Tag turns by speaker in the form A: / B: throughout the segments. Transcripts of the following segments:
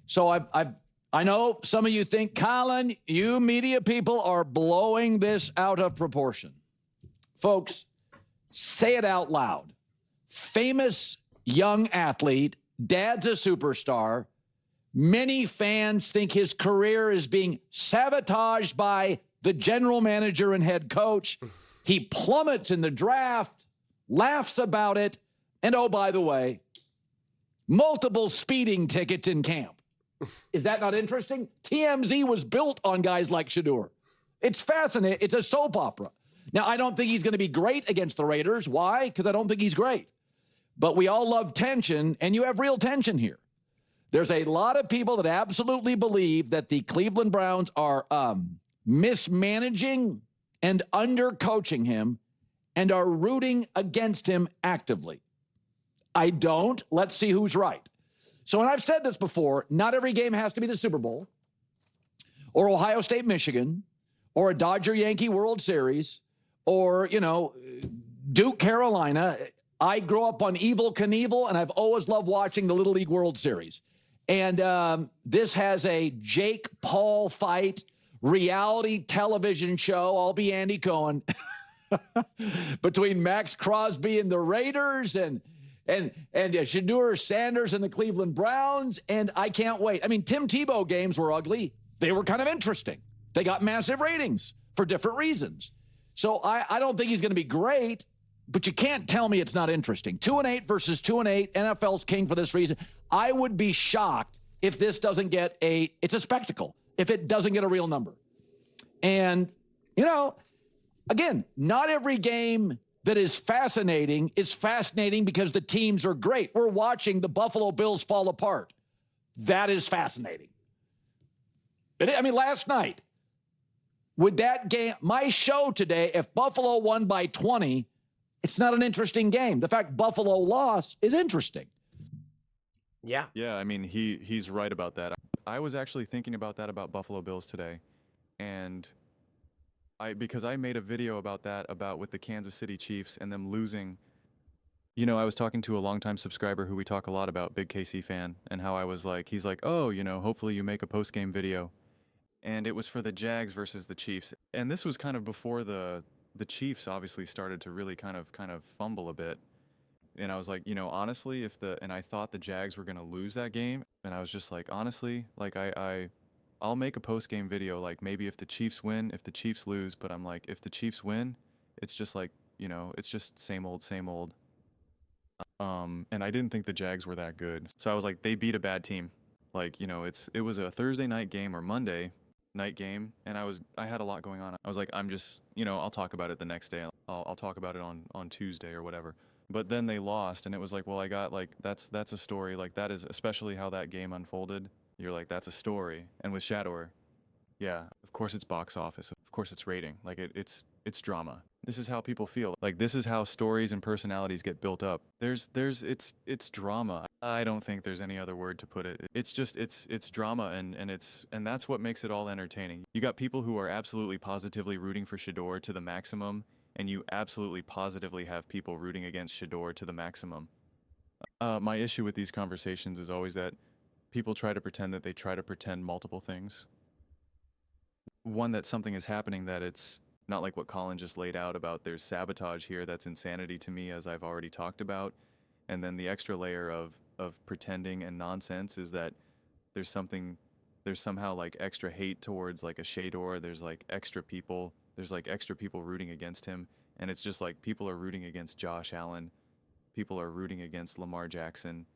A: So I know some of you think, Colin, you media people are blowing this out of proportion. Folks, say it out loud. Famous young athlete, dad's a superstar. Many fans think his career is being sabotaged by the general manager and head coach. He plummets in the draft, laughs about it, and oh, by the way, multiple speeding tickets in camp. Is that not interesting? TMZ was built on guys like Shedeur. It's fascinating. It's a soap opera. Now, I don't think he's going to be great against the Raiders. Why? Because I don't think he's great. But we all love tension, and you have real tension here. There's a lot of people that absolutely believe that the Cleveland Browns are mismanaging and undercoaching him and are rooting against him actively. I don't. Let's see who's right. So, and I've said this before, not every game has to be the Super Bowl or Ohio State, Michigan, or a Dodger-Yankee World Series, or, Duke, Carolina. I grew up on Evel Knievel, and I've always loved watching the Little League World Series. And this has a Jake Paul fight, reality television show. I'll be Andy Cohen between Max Crosby and the Raiders and Shur Sanders and the Cleveland Browns. And I can't wait. I mean, Tim Tebow games were ugly. They were kind of interesting. They got massive ratings for different reasons. So I don't think he's going to be great, but you can't tell me it's not interesting. 2-8 versus 2-8. NFL's king for this reason. I would be shocked if this doesn't get it's a spectacle, if it doesn't get a real number. And, again, not every game that is fascinating because the teams are great. We're watching the Buffalo Bills fall apart. That is fascinating. Last night, with that game, my show today, if Buffalo won by 20, it's not an interesting game. The fact Buffalo lost is interesting.
B: Yeah.
C: Yeah, he's right about that. I was actually thinking about that about Buffalo Bills today. And because I made a video about that, with the Kansas City Chiefs and them losing. I was talking to a longtime subscriber who we talk a lot about, big KC fan, and how I was like, he's like, oh, hopefully you make a post-game video. And it was for the Jags versus the Chiefs. And this was kind of before the Chiefs obviously started to really kind of fumble a bit. And I was like, honestly, and I thought the Jags were going to lose that game. And I was just like, honestly, like I'll make a post-game video, like maybe if the Chiefs win, if the Chiefs lose. But I'm like, if the Chiefs win, it's just like, it's just same old, same old. And I didn't think the Jags were that good. So I was like, they beat a bad team. Like, it was a Thursday night game or Monday night game. And I had a lot going on. I was like, I'm just, I'll talk about it the next day. I'll talk about it on Tuesday or whatever. But then they lost, and it was like, well, I got like, that's a story. Like, that is, especially how that game unfolded. You're like, that's a story. And with Shedeur, yeah, of course it's box office. Of course it's rating. Like, it's drama. This is how people feel. Like, this is how stories and personalities get built up. It's drama. I don't think there's any other word to put it. It's just, it's drama, and that's what makes it all entertaining. You got people who are absolutely positively rooting for Shedeur to the maximum, and you absolutely positively have people rooting against Shedeur to the maximum. My issue with these conversations is always that people try to pretend that they try to pretend multiple things. One, that something is happening, that it's not like what Colin just laid out about there's sabotage here. That's insanity to me, as I've already talked about. And then the extra layer of pretending and nonsense is that there's somehow like extra hate towards like a Shedeur. There's like extra people rooting against him. And it's just like people are rooting against Josh Allen. People are rooting against Lamar Jackson.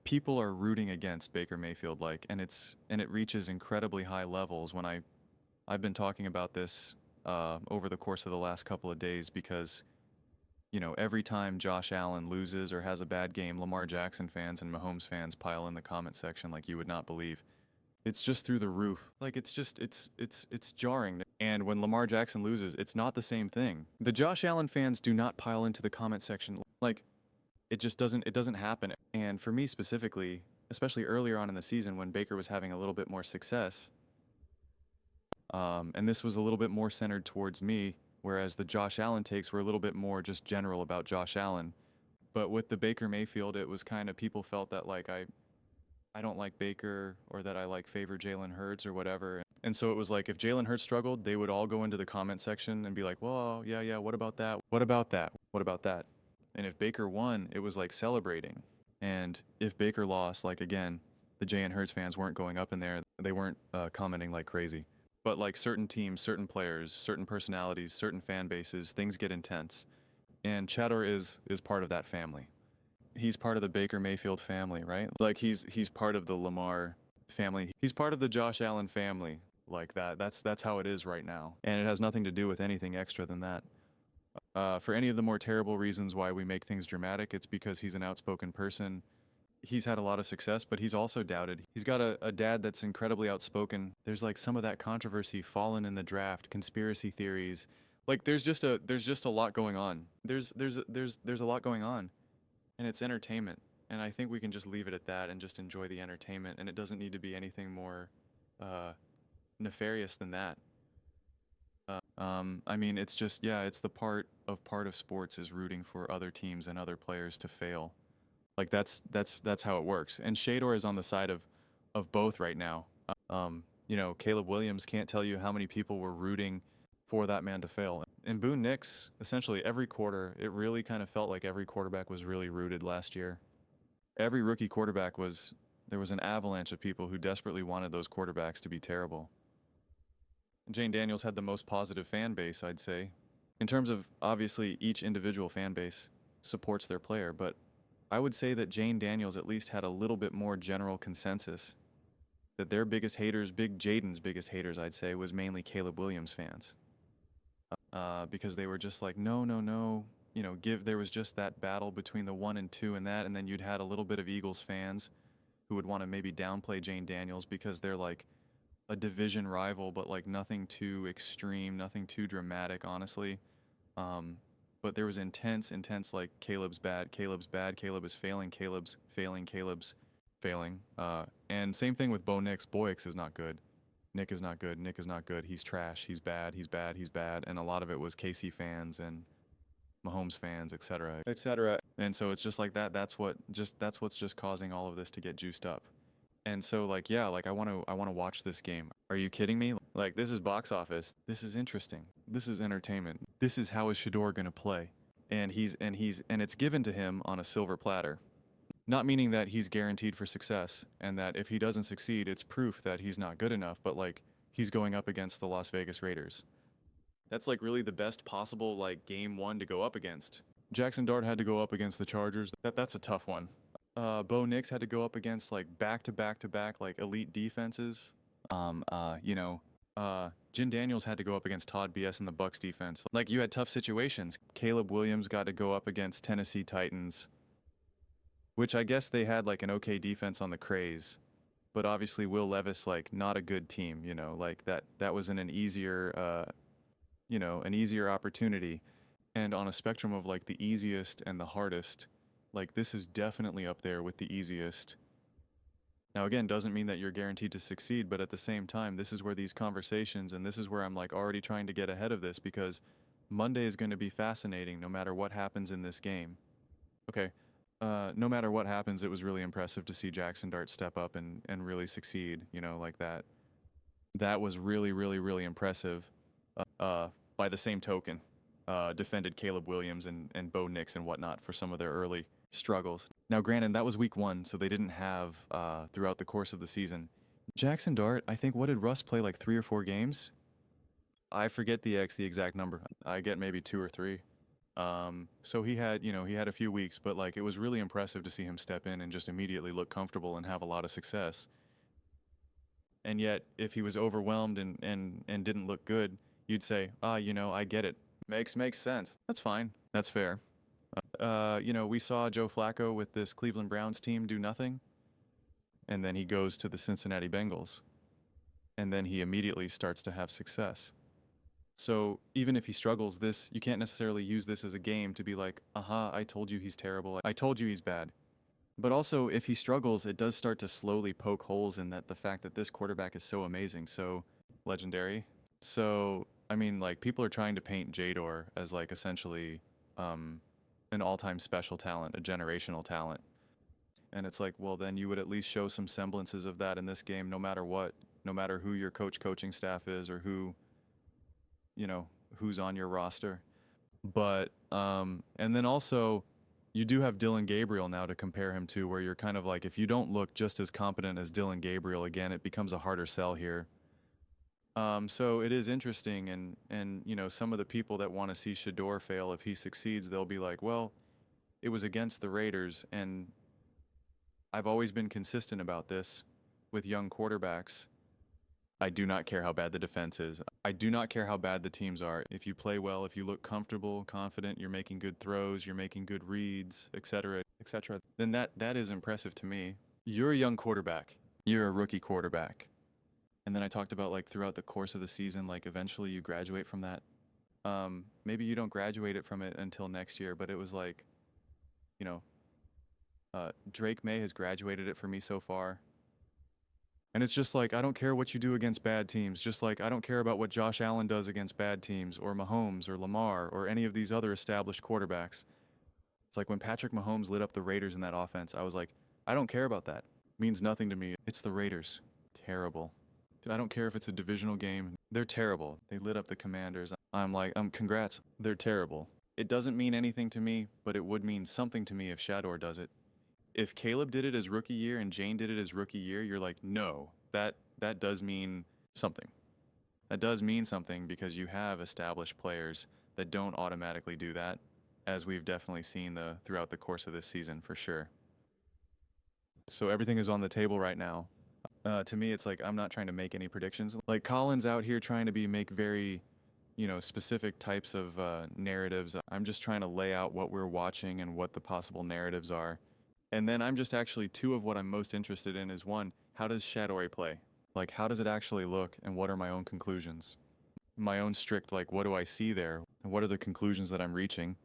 C: People are rooting against Baker Mayfield, and it reaches incredibly high levels. When I've been talking about this over the course of the last couple of days, because every time Josh Allen loses or has a bad game, Lamar Jackson fans and Mahomes fans pile in the comment section like you would not believe. It's just through the roof. Like, it's jarring. And when Lamar Jackson loses, it's not the same thing. The Josh Allen fans do not pile into the comment section. Like, it doesn't happen. And for me specifically, especially earlier on in the season when Baker was having a little bit more success, and this was a little bit more centered towards me, whereas the Josh Allen takes were a little bit more just general about Josh Allen. But with the Baker Mayfield, it was kind of, people felt that like I don't like Baker or that I like favor Jalen Hurts or whatever. And so it was like if Jalen Hurts struggled, they would all go into the comment section and be like, well, yeah, what about that? What about that? What about that? And if Baker won, it was like celebrating. And if Baker lost, like again, the Jalen Hurts fans weren't going up in there. They weren't commenting like crazy. But like certain teams, certain players, certain personalities, certain fan bases, things get intense. And Shedeur is part of that family. He's part of the Baker Mayfield family, right? Like he's part of the Lamar family. He's part of the Josh Allen family. Like that. That's how it is right now. And it has nothing to do with anything extra than that. For any of the more terrible reasons why we make things dramatic, it's because he's an outspoken person. He's had a lot of success, but he's also doubted. He's got a dad that's incredibly outspoken. There's like some of that controversy fallen in the draft, conspiracy theories. Like there's just a lot going on. There's a lot going on, and it's entertainment. And I think we can just leave it at that and just enjoy the entertainment. And it doesn't need to be anything more nefarious than that. I mean, it's just it's the part of sports is rooting for other teams and other players to fail. Like that's how it works. And Shedeur is on the side of both right now. Caleb Williams can't tell you how many people were rooting for that man to fail. And Boone Nix, essentially every quarter, it really kind of felt like every quarterback was really rooted last year. Every rookie quarterback there was an avalanche of people who desperately wanted those quarterbacks to be terrible. And Jane Daniels had the most positive fan base, I'd say. In terms of, obviously, each individual fan base supports their player, but I would say that Jane Daniels at least had a little bit more general consensus that their biggest haters, Big Jaden's biggest haters, I'd say, was mainly Caleb Williams fans. Because they were just like, no. There was just that battle between the 1 and 2 and that, and then you'd had a little bit of Eagles fans who would want to maybe downplay Jane Daniels because they're like a division rival, but like nothing too extreme, nothing too dramatic, honestly. But there was intense, like Caleb is failing, Caleb's failing. And same thing with Bo Nix. Bo Nix is not good. Nick is not good. He's trash. He's bad. And a lot of it was KC fans and Mahomes fans, etc. And so it's just like that. That's what's just causing all of this to get juiced up. And so like I want to watch this game. Are you kidding me? Like this is box office. This is interesting. This is entertainment. This is how is Shedeur going to play? And it's given to him on a silver platter. Not meaning that he's guaranteed for success and that if he doesn't succeed, it's proof that he's not good enough, but like he's going up against the Las Vegas Raiders. That's like really the best possible like game one to go up against. Jackson Dart had to go up against the Chargers. That's a tough one. Bo Nix had to go up against like back-to-back like elite defenses. Jin Daniels had to go up against Todd BS and the Bucs defense. Like you had tough situations. Caleb Williams got to go up against Tennessee Titans, which I guess they had like an okay defense on the Craze, but obviously Will Levis like not a good team. Like that was in an easier opportunity, and on a spectrum of like the easiest and the hardest. Like this is definitely up there with the easiest. Now again, doesn't mean that you're guaranteed to succeed, but at the same time, this is where these conversations, and this is where I'm like already trying to get ahead of this because Monday is going to be fascinating no matter what happens in this game. Okay, no matter what happens, it was really impressive to see Jackson Dart step up and really succeed, like that. That was really, really, really impressive. By the same token, defended Caleb Williams and Bo Nix and whatnot for some of their early struggles. Now, granted, that was week 1, so they didn't have throughout the course of the season. Jackson Dart, I think, what did Russ play, like 3 or 4 games? I forget the exact number. I get maybe 2 or 3. So he had a few weeks, but like it was really impressive to see him step in and just immediately look comfortable and have a lot of success. And yet, if he was overwhelmed and didn't look good, you'd say, I get it. Makes sense. That's fine. That's fair. We saw Joe Flacco with this Cleveland Browns team do nothing, and then he goes to the Cincinnati Bengals, and then he immediately starts to have success. So even if he struggles, you can't necessarily use this as a game to be like, I told you he's terrible. I told you he's bad. But also, if he struggles, it does start to slowly poke holes in the fact that this quarterback is so amazing, so legendary. So, I mean, like, people are trying to paint Shedeur as, like, essentially an all-time special talent, a generational talent. And it's like, well, then you would at least show some semblances of that in this game, no matter what, no matter who your coaching staff is or who, who's on your roster. But, and then also, you do have Dylan Gabriel now to compare him to, where you're kind of like, if you don't look just as competent as Dylan Gabriel again, it becomes a harder sell here. So it is interesting, and some of the people that want to see Shedeur fail, if he succeeds, they'll be like, well, it was against the Raiders, and I've always been consistent about this with young quarterbacks. I do not care how bad the defense is. I do not care how bad the teams are. If you play well, if you look comfortable, confident, you're making good throws, you're making good reads, etc., then that is impressive to me. You're a young quarterback. You're a rookie quarterback. And then I talked about, like, throughout the course of the season, like, eventually you graduate from that. Maybe you don't graduate it from it until next year, but it was like, Drake May has graduated it for me so far. And it's just like, I don't care what you do against bad teams. Just like, I don't care about what Josh Allen does against bad teams, or Mahomes, or Lamar, or any of these other established quarterbacks. It's like when Patrick Mahomes lit up the Raiders in that offense, I was like, I don't care about that. It means nothing to me. It's the Raiders. Terrible. Dude, I don't care if it's a divisional game. They're terrible. They lit up the Commanders. I'm like, congrats. They're terrible. It doesn't mean anything to me, but it would mean something to me if Shedeur does it. If Caleb did it as rookie year and Jane did it as rookie year, you're like, no, that does mean something. That does mean something, because you have established players that don't automatically do that, as we've definitely seen throughout the course of this season, for sure. So everything is on the table right now. To me, it's like, I'm not trying to make any predictions. Like, Colin's out here trying to make very, specific types of narratives. I'm just trying to lay out what we're watching and what the possible narratives are. And then I'm just actually, two of what I'm most interested in is, one, how does Shedeur play? Like, how does it actually look, and what are my own conclusions? My own strict, like, what do I see there? And what are the conclusions that I'm reaching?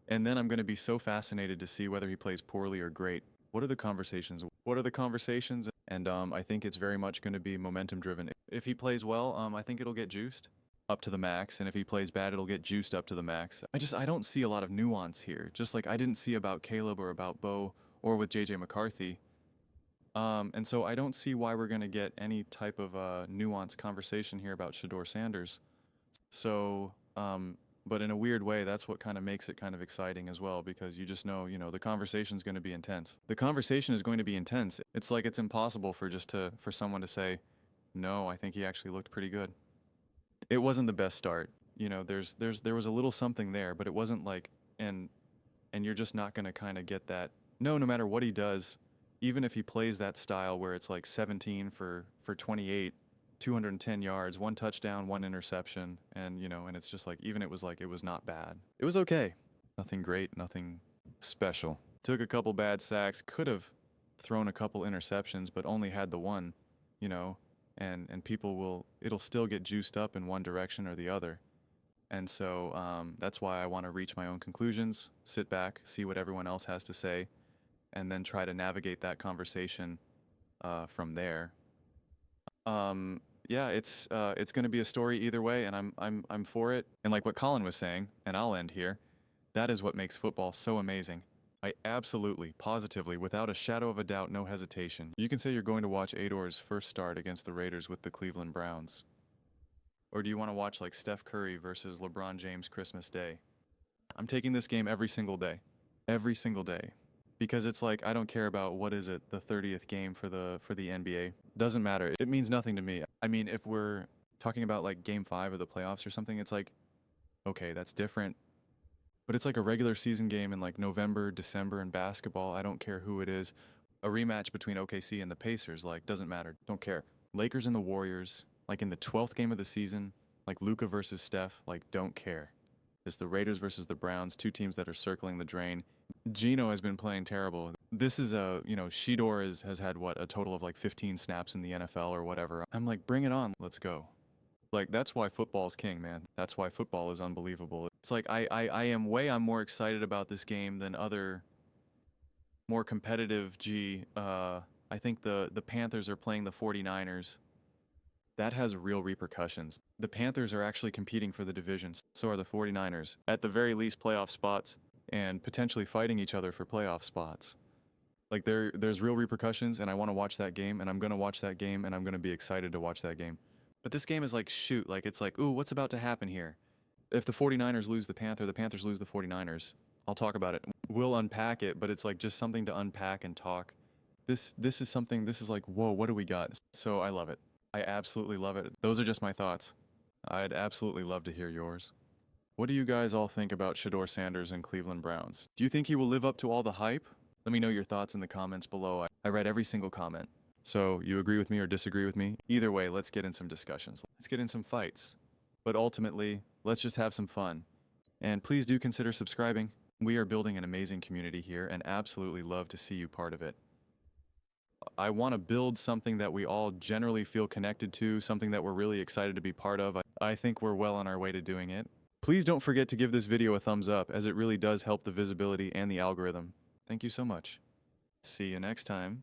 C: And then I'm going to be so fascinated to see whether he plays poorly or great. What are the conversations? What are the conversations? And I think it's very much going to be momentum driven. If he plays well, I think it'll get juiced up to the max. And if he plays bad, it'll get juiced up to the max. I don't see a lot of nuance here. Just like I didn't see about Caleb or about Bo or with JJ McCarthy. And so I don't see why we're going to get any type of nuanced conversation here about Shur Sanders. So, but in a weird way, that's what kind of makes it kind of exciting as well, because you just know, the conversation's going to be intense. The conversation is going to be intense. It's like it's impossible for someone to say, no, I think he actually looked pretty good. It wasn't the best start. There was a little something there, but it wasn't like, and you're just not going to kind of get that. No matter what he does, even if he plays that style where it's like 17 for 28, 210 yards, 1 touchdown, 1 interception, and and it's just like, even it was not bad. It was okay. Nothing great, nothing special. Took a couple bad sacks, could have thrown a couple interceptions, but only had the one, and it'll still get juiced up in one direction or the other. And so that's why I want to reach my own conclusions, sit back, see what everyone else has to say, and then try to navigate that conversation from there. Yeah, it's going to be a story either way, and I'm for it. And like what Colin was saying, and I'll end here, that is what makes football so amazing. I absolutely, positively, without a shadow of a doubt, no hesitation. You can say you're going to watch Shedeur's first start against the Raiders with the Cleveland Browns. Or do you want to watch like Steph Curry versus LeBron James Christmas Day? I'm taking this game every single day. Every single day. Because it's like, I don't care about what is it, the 30th game for the NBA. Doesn't matter. It means nothing to me. I mean, if we're talking about like game 5 of the playoffs or something, it's like, okay, that's different. But it's like a regular season game in like November, December in basketball. I don't care who it is. A rematch between OKC and the Pacers, like, doesn't matter. Don't care. Lakers and the Warriors, like in the 12th game of the season, like Luka versus Steph, like, don't care. It's the Raiders versus the Browns, 2 teams that are circling the drain. Geno has been playing terrible. This is Shedeur has had a total of like 15 snaps in the NFL or whatever. I'm like, bring it on. Let's go. Like, that's why football's king, man. That's why football is unbelievable. It's like, I'm more excited about this game than other more competitive, I think the Panthers are playing the 49ers. That has real repercussions. The Panthers are actually competing for the divisions. So are the 49ers. At the very least, playoff spots, and potentially fighting each other for playoff spots. Like there's real repercussions, and I want to watch that game, and I'm gonna watch that game, and I'm gonna be excited to watch that game. But this game is like, shoot, like it's like, ooh, what's about to happen here? If the 49ers lose the Panthers lose the 49ers, I'll talk about it. We'll unpack it, but it's like just something to unpack and talk. This is something, this is like, whoa, what do we got? So I love it. I absolutely love it. Those are just my thoughts. I'd absolutely love to hear yours. What do you guys all think about Shedeur Sanders and Cleveland Browns? Do you think he will live up to all the hype? Let me know your thoughts in the comments below. I read every single comment. So you agree with me or disagree with me? Either way, let's get in some discussions. Let's get in some fights. But ultimately, let's just have some fun. And please do consider subscribing. We are building an amazing community here and absolutely love to see you part of it. I want to build something that we all generally feel connected to, something that we're really excited to be part of. I think we're well on our way to doing it. Please don't forget to give this video a thumbs up, as it really does help the visibility and the algorithm. Thank you so much. See you next time.